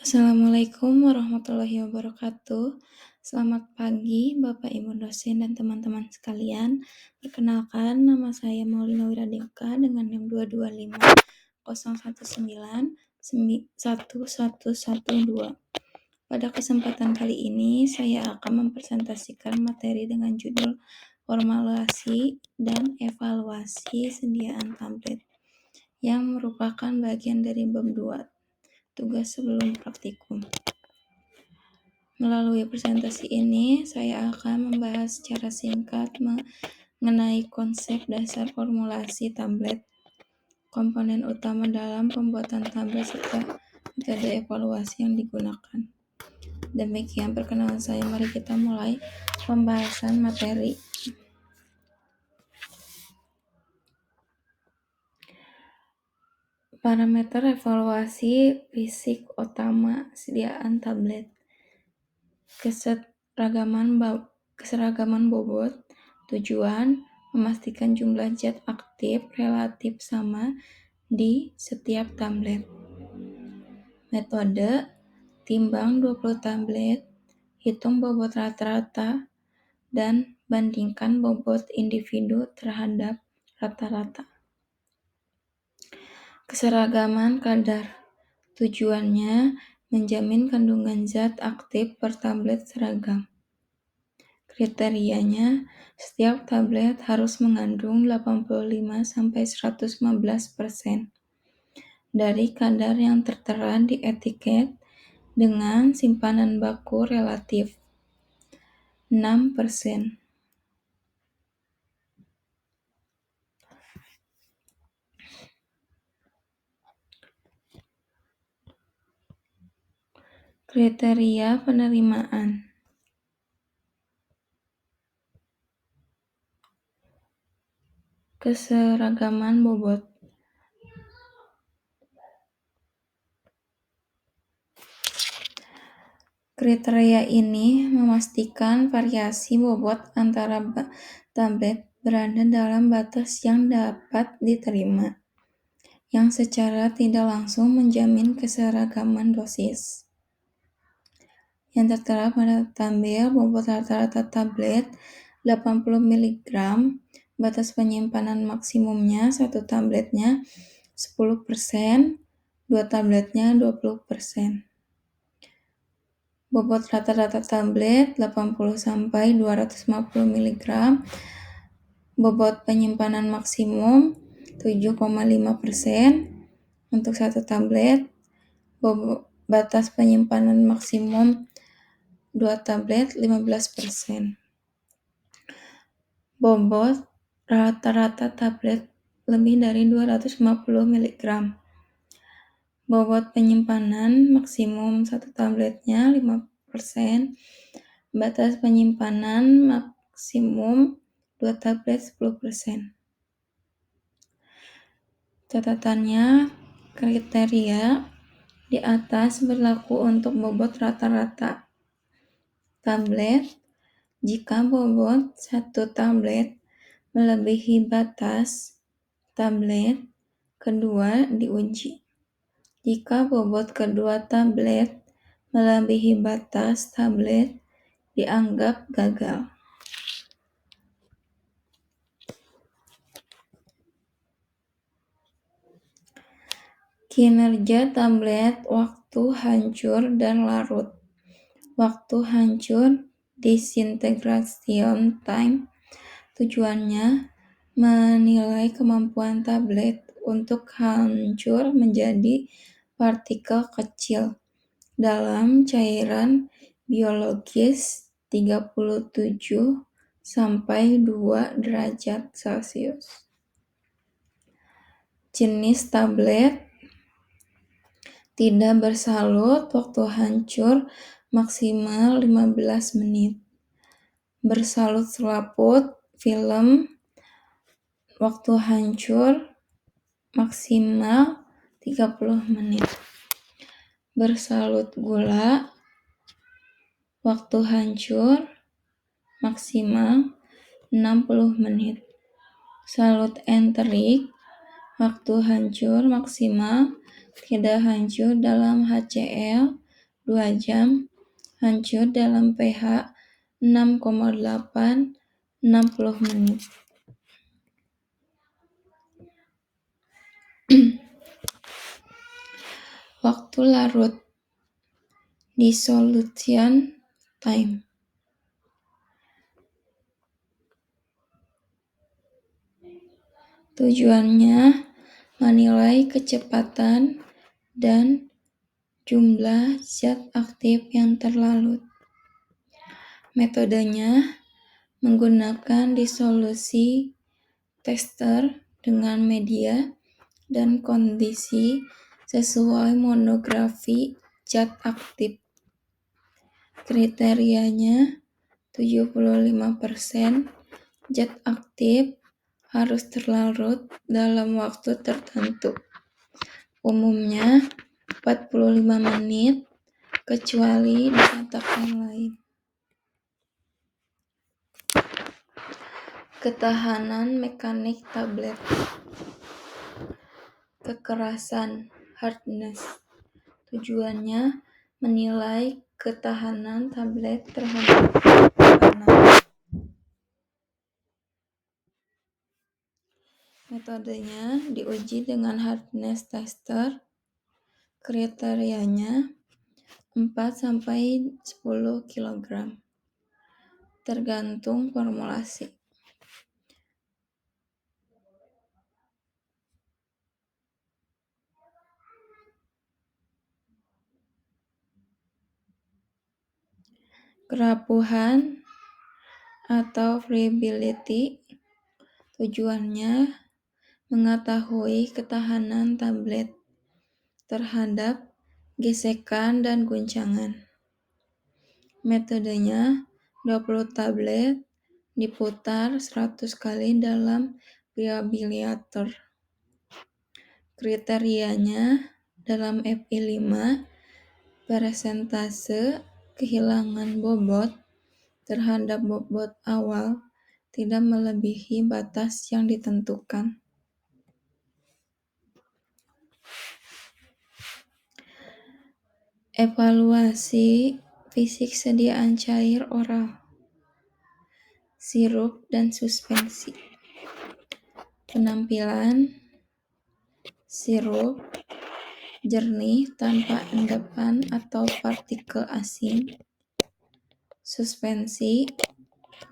Assalamualaikum warahmatullahi wabarakatuh. Selamat pagi Bapak Ibu dosen dan teman-teman sekalian. Perkenalkan, nama saya Maulina Wiradinka dengan NIM 225011112. Pada kesempatan kali ini, saya akan mempresentasikan materi dengan judul formulasi dan evaluasi sediaan tablet yang merupakan bagian dari bab 2, tugas sebelum praktikum. Melalui presentasi ini, saya akan membahas secara singkat mengenai konsep dasar formulasi tablet, komponen utama dalam pembuatan tablet, serta metode evaluasi yang digunakan. Demikian perkenalan saya, mari kita mulai pembahasan materi. Parameter evaluasi fisik utama sediaan tablet. Keseragaman bobot. Tujuan memastikan jumlah zat aktif relatif sama di setiap tablet. Metode timbang 20 tablet, hitung bobot rata-rata, dan bandingkan bobot individu terhadap rata-rata. Keseragaman kadar. Tujuannya menjamin kandungan zat aktif per tablet seragam. Kriterianya, setiap tablet harus mengandung 85-115% dari kadar yang tertera di etiket dengan simpanan baku relatif 6%. Kriteria penerimaan. Keseragaman bobot. Kriteria ini memastikan variasi bobot antara tablet berada dalam batas yang dapat diterima, yang secara tidak langsung menjamin keseragaman dosis. Yang tertera pada tabel bobot rata-rata tablet 80 mg, batas penyimpanan maksimumnya 1 tabletnya 10%, 2 tabletnya 20%. Bobot rata-rata tablet 80-250 mg, bobot penyimpanan maksimum 7,5% untuk 1 tablet, batas penyimpanan maksimum 2 tablet 15%. Bobot rata-rata tablet lebih dari 250 mg. Bobot penyimpanan maksimum 1 tabletnya 5%, batas penyimpanan maksimum 2 tablet 10%. Catatannya, kriteria di atas berlaku untuk bobot rata-rata tablet jika bobot 1 tablet melebihi batas tablet kedua diuji. Jika bobot kedua tablet melebihi batas tablet dianggap gagal. Kinerja tablet waktu hancur dan larut. Waktu hancur disintegration time. Tujuannya menilai kemampuan tablet untuk hancur menjadi partikel kecil dalam cairan biologis 37-2 derajat Celcius. Jenis tablet. Tidak bersalut, waktu hancur maksimal 15 menit. Bersalut selaput, film, waktu hancur maksimal 30 menit. Bersalut gula, waktu hancur maksimal 60 menit. Salut enterik, waktu hancur maksimal tidak hancur dalam HCl 2 jam, hancur dalam pH 6,8 60 menit. Waktu larut dissolution time. Tujuannya menilai kecepatan dan jumlah zat aktif yang terlarut. Metodenya menggunakan disolusi tester dengan media dan kondisi sesuai monografi zat aktif. Kriterianya 75% zat aktif harus terlarut dalam waktu tertentu. Umumnya 45 menit, kecuali dinyatakan lain. Ketahanan mekanik tablet. Kekerasan hardness. Tujuannya menilai ketahanan tablet terhadap tekanan. Metodenya diuji dengan hardness tester. Kriterianya 4-10 kg. Tergantung formulasi. Kerapuhan atau friability. Tujuannya mengetahui ketahanan tablet terhadap gesekan dan guncangan. Metodenya 20 tablet diputar 100 kali dalam preabliator. Kriterianya dalam Fi5 persentase kehilangan bobot terhadap bobot awal tidak melebihi batas yang ditentukan. Evaluasi fisik sediaan cair oral, sirup dan suspensi. Penampilan sirup jernih tanpa endapan atau partikel asing. Suspensi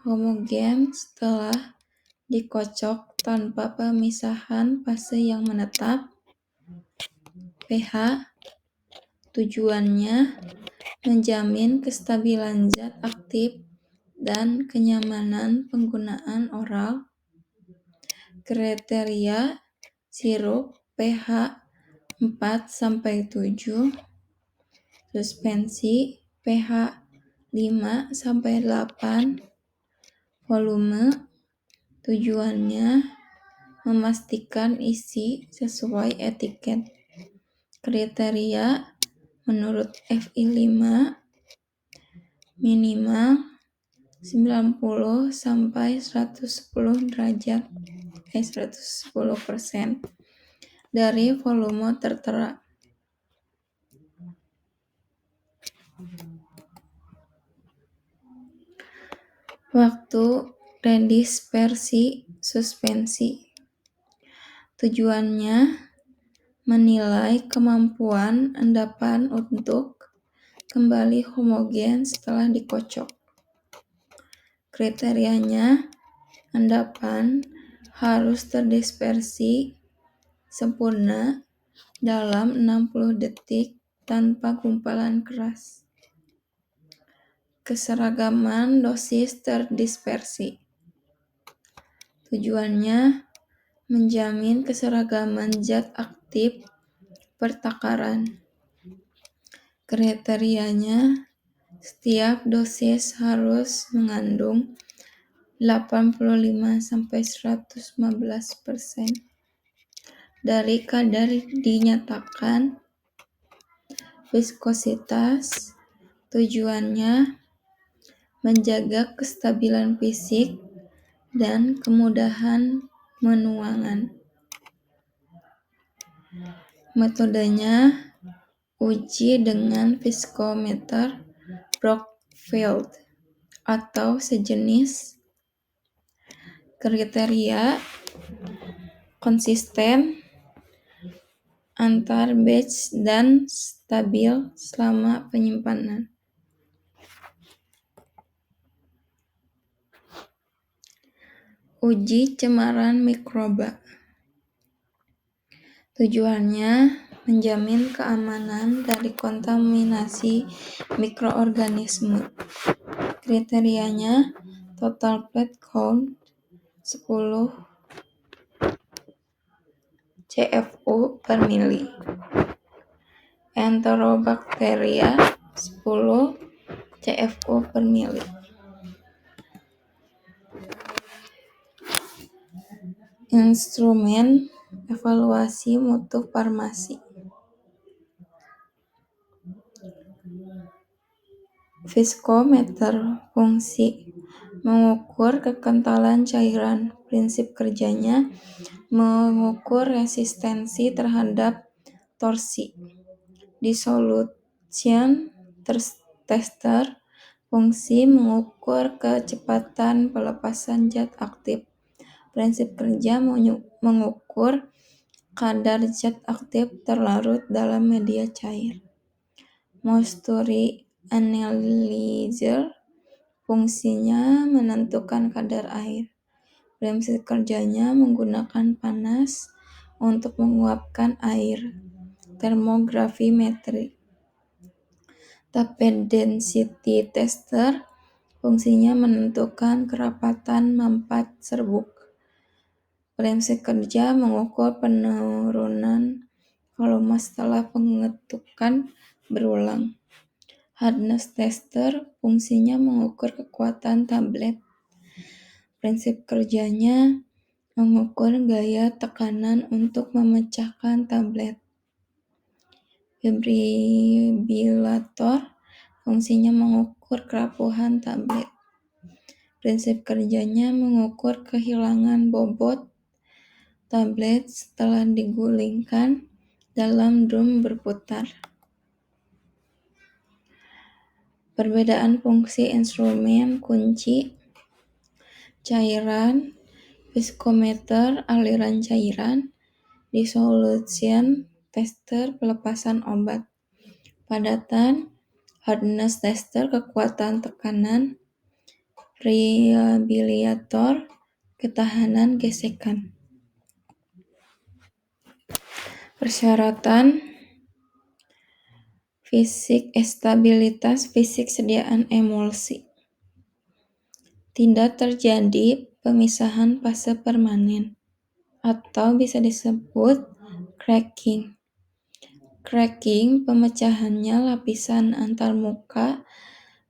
homogen setelah dikocok tanpa pemisahan fase yang menetap. pH. Tujuannya menjamin kestabilan zat aktif dan kenyamanan penggunaan oral. Kriteria sirup pH 4-7, suspensi pH 5-8, volume. Tujuannya memastikan isi sesuai etiket. Kriteria menurut Fi5 minimal 90-110 derajat 110% dari volume tertera. Waktu redispersi suspensi. Tujuannya menilai kemampuan endapan untuk kembali homogen setelah dikocok. Kriterianya endapan harus terdispersi sempurna dalam 60 detik tanpa gumpalan keras. Keseragaman dosis terdispersi. Tujuannya menjamin keseragaman zat aktif pertakaran. Kriterianya setiap dosis harus mengandung 85-115% dari kadar dinyatakan. Viskositas. Tujuannya menjaga kestabilan fisik dan kemudahan menuangan. Metodenya Uji dengan viskometer Brockfield atau sejenis. Kriteria konsisten antar batch dan stabil selama penyimpanan. Uji cemaran mikroba. Tujuannya menjamin keamanan dari kontaminasi mikroorganisme. Kriterianya total plate count 10 CFU per mili. Enterobacteria 10 CFU per mili. Instrumen evaluasi mutu farmasi. Viskometer fungsi mengukur kekentalan cairan. Prinsip kerjanya mengukur resistensi terhadap torsi. Dissolution tester fungsi mengukur kecepatan pelepasan zat aktif. Prinsip kerja mengukur kadar zat aktif terlarut dalam media cair. Moisture analyzer fungsinya menentukan kadar air. Prinsip kerjanya menggunakan panas untuk menguapkan air. Thermogravimetry. Tape density tester fungsinya menentukan kerapatan mampat serbuk. Prinsip kerja mengukur penurunan volume setelah pengetukan berulang. Hardness tester fungsinya mengukur kekuatan tablet. Prinsip kerjanya mengukur gaya tekanan untuk memecahkan tablet. Fibrillator fungsinya mengukur kerapuhan tablet. Prinsip kerjanya mengukur kehilangan bobot tablet setelah digulingkan dalam drum berputar. Perbedaan fungsi instrumen kunci. Cairan, viskometer aliran cairan, dissolution tester pelepasan obat. Padatan, hardness tester kekuatan tekanan, fibrillator ketahanan gesekan. Persyaratan fisik stabilitas fisik sediaan emulsi. Tidak terjadi pemisahan fase permanen atau bisa disebut cracking. Cracking pemecahannya lapisan antarmuka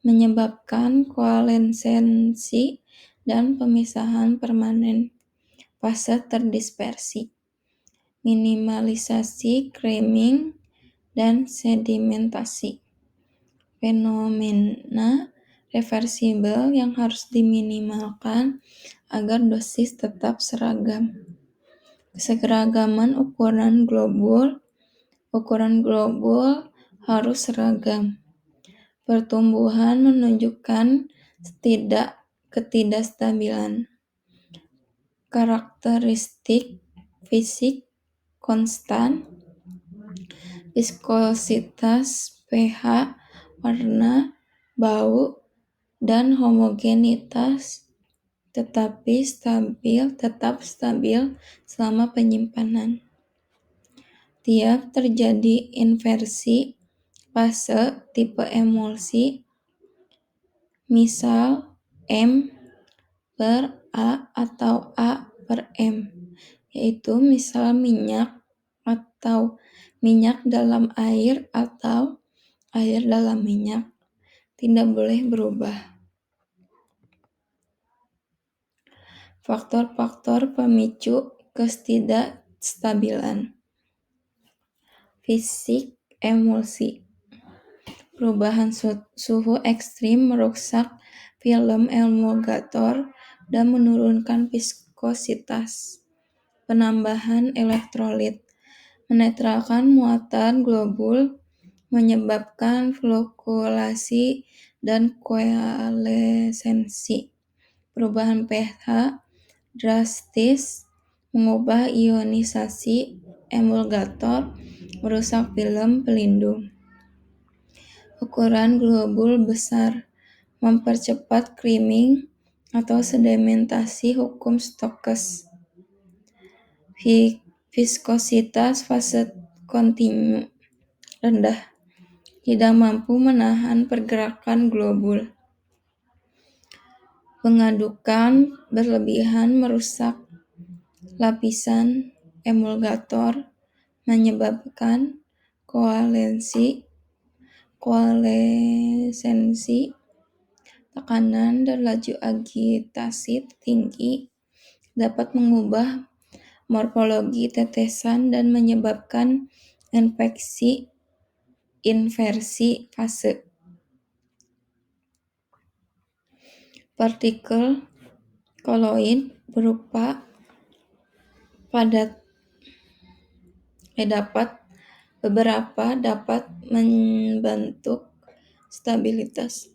menyebabkan koalescensi dan pemisahan permanen fase terdispersi. Minimalisasi cramming dan sedimentasi. Fenomena reversibel yang harus diminimalkan agar dosis tetap seragam. Keseragaman ukuran globul harus seragam. Pertumbuhan menunjukkan ketidakstabilan. Karakteristik fisik konstan, viskositas, pH, warna, bau, dan homogenitas tetap stabil selama penyimpanan. Tiap terjadi inversi fase tipe emulsi, misal M per A atau A per M, yaitu misal minyak atau minyak dalam air atau air dalam minyak, tidak boleh berubah. Faktor-faktor pemicu ketidakstabilan. Fisik emulsi. Perubahan suhu ekstrim merusak film emulgator dan menurunkan viskositas. Penambahan elektrolit. Menetralkan muatan globul menyebabkan fluktuasi dan koalesensi. Perubahan pH drastis mengubah ionisasi emulgator, merusak film pelindung. Ukuran globul besar mempercepat creaming atau sedimentasi hukum Stokes. Viskositas fase kontinu rendah, tidak mampu menahan pergerakan globul. Pengadukan berlebihan merusak lapisan emulgator, menyebabkan koalesensi, tekanan dan laju agitasi tinggi dapat mengubah morfologi tetesan dan menyebabkan inversi fase. Partikel koloid berupa padat dapat membentuk stabilitas,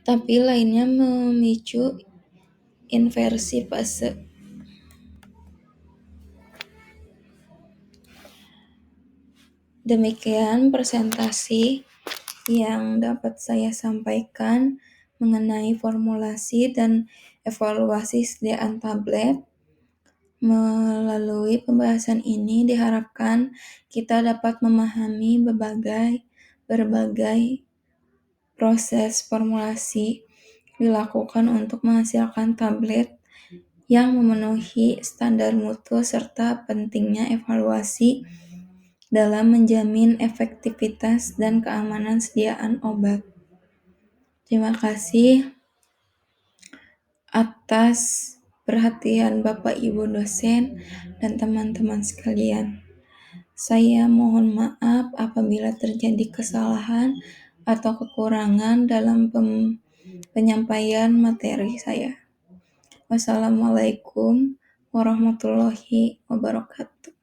tapi lainnya memicu inversi fase. Demikian presentasi yang dapat saya sampaikan mengenai formulasi dan evaluasi sediaan tablet. Melalui pembahasan ini diharapkan kita dapat memahami berbagai proses formulasi dilakukan untuk menghasilkan tablet yang memenuhi standar mutu serta pentingnya evaluasi dalam menjamin efektivitas dan keamanan sediaan obat. Terima kasih atas perhatian Bapak Ibu dosen dan teman-teman sekalian. Saya mohon maaf apabila terjadi kesalahan atau kekurangan dalam penyampaian materi saya. Wassalamualaikum warahmatullahi wabarakatuh.